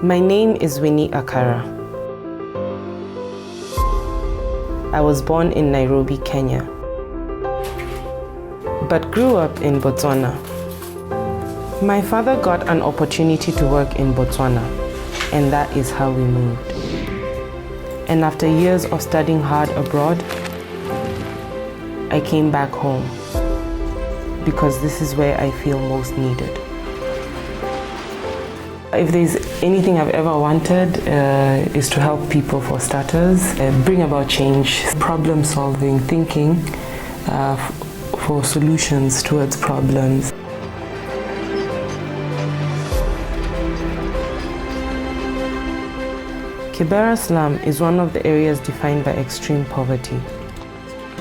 My name is Winnie Akara. I was born in Nairobi, Kenya, but grew up in Botswana. My father got an opportunity to work in Botswana, and that is how we moved. And after years of studying hard abroad, I came back home because this is where I feel most needed. If there's anything I've ever wanted, is to help people, for starters, bring about change, problem solving, thinking for solutions towards problems. Kibera slum is one of the areas defined by extreme poverty.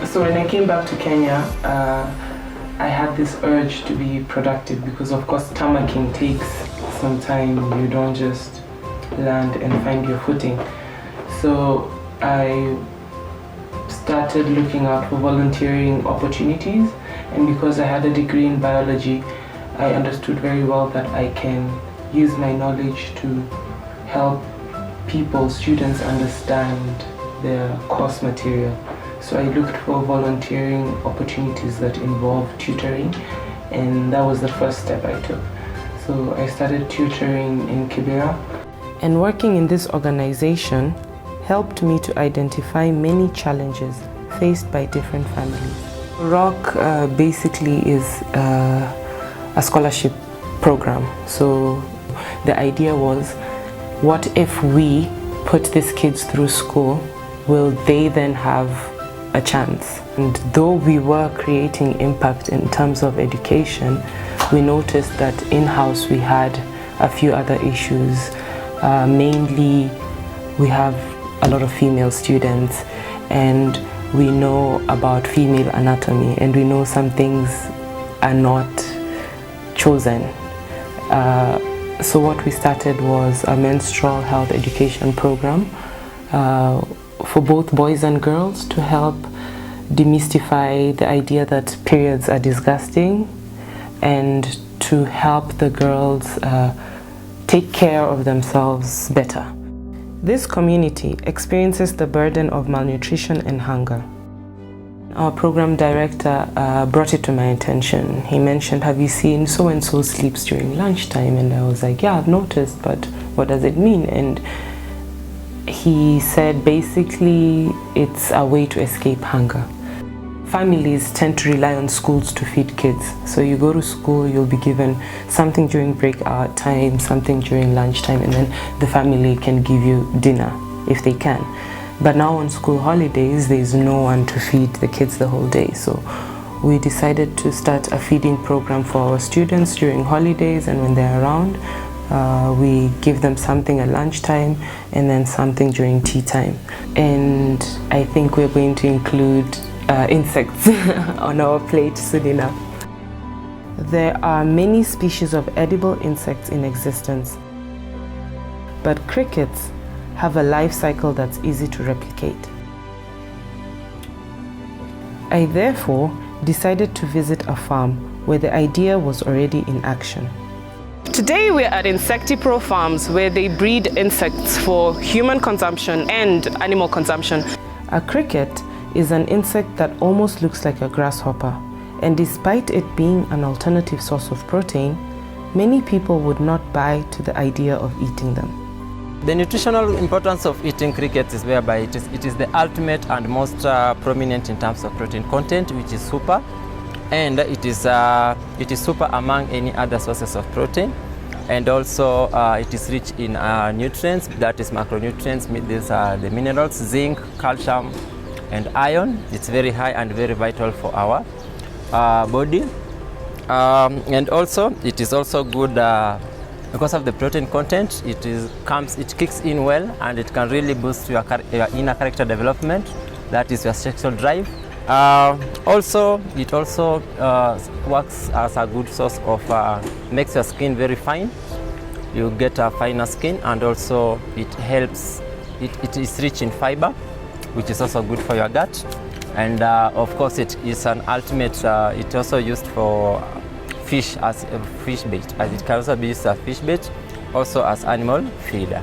So when I came back to Kenya, I had this urge to be productive because, of course, tammacking takes some time. You don't just land and find your footing. So I started looking out for volunteering opportunities, and because I had a degree in biology, I understood very well that I can use my knowledge to help people, students, understand their course material. So I looked for volunteering opportunities that involve tutoring, and that was the first step I took. So I started tutoring in Kibera. And working in this organization helped me to identify many challenges faced by different families. ROC basically is a scholarship program. So the idea was, what if we put these kids through school? Will they then have a chance? And though we were creating impact in terms of education, we noticed that in-house we had a few other issues. Mainly, we have a lot of female students, and we know about female anatomy, and we know some things are not chosen. So what we started was a menstrual health education program for both boys and girls to help demystify the idea that periods are disgusting, and to help the girls take care of themselves better. This community experiences the burden of malnutrition and hunger. Our program director brought it to my attention. He mentioned, "Have you seen so-and-so sleeps during lunchtime?" And I was like, "Yeah, I've noticed, but what does it mean?" And he said, basically, it's a way to escape hunger. Families tend to rely on schools to feed kids. So you go to school, you'll be given something during breakout time, something during lunchtime, and then the family can give you dinner if they can. But now on school holidays, there's no one to feed the kids the whole day. So we decided to start a feeding program for our students during holidays, and when they're around, we give them something at lunchtime and then something during tea time. And I think we're going to include insects on our plate soon enough. There are many species of edible insects in existence, but crickets have a life cycle that's easy to replicate. I therefore decided to visit a farm where the idea was already in action. Today we're at INSECTIPRO farms, where they breed insects for human consumption and animal consumption. A cricket is an insect that almost looks like a grasshopper, and despite it being an alternative source of protein, many people would not buy to the idea of eating them. The nutritional importance of eating crickets is whereby it is the ultimate and most prominent in terms of protein content, which is super, and it is super among any other sources of protein, and also it is rich in nutrients, that is macronutrients. These are the minerals, zinc, calcium, and iron. It's very high and very vital for our body, and also it is also good because of the protein content. It kicks in well, and it can really boost your inner character development, that is your sexual drive. Also, it also works as a good source of makes your skin very fine. You get a finer skin, and also it helps. It is rich in fiber, which is also good for your gut, and of course it is an ultimate. It's also used for fish as a fish bait, as it can also be used as fish bait, also as animal feeder.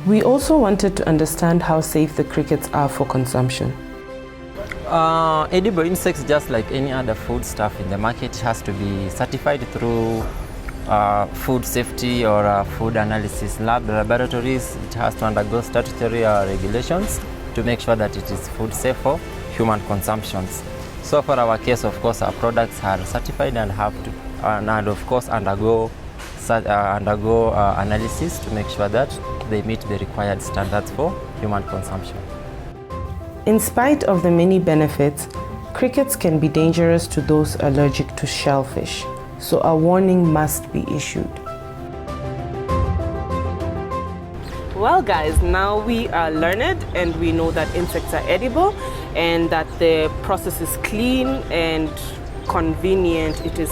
We also wanted to understand how safe the crickets are for consumption. Edible insects, just like any other food stuff in the market, has to be certified through food safety or food analysis laboratories. It has to undergo statutory regulations to make sure that it is food safe for human consumptions. So for our case, of course, our products are certified and have to, and of course, undergo analysis to make sure that they meet the required standards for human consumption. In spite of the many benefits, crickets can be dangerous to those allergic to shellfish, so a warning must be issued. Well guys, now we are learned and we know that insects are edible and that the process is clean and convenient. It is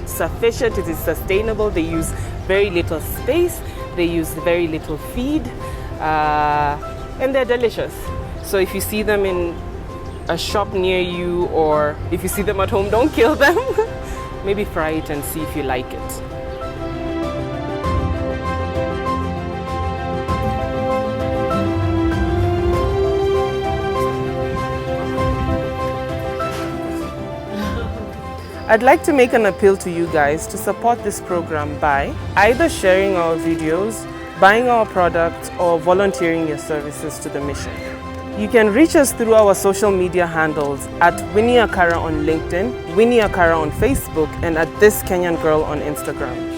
sufficient, it is sustainable. They use very little space, they use very little feed, and they're delicious. So if you see them in a shop near you or if you see them at home, don't kill them. Maybe fry it and see if you like it. I'd like to make an appeal to you guys to support this program by either sharing our videos, buying our products, or volunteering your services to the mission. You can reach us through our social media handles at Winnie Akara on LinkedIn, Winnie Akara on Facebook, and at This Kenyan Girl on Instagram.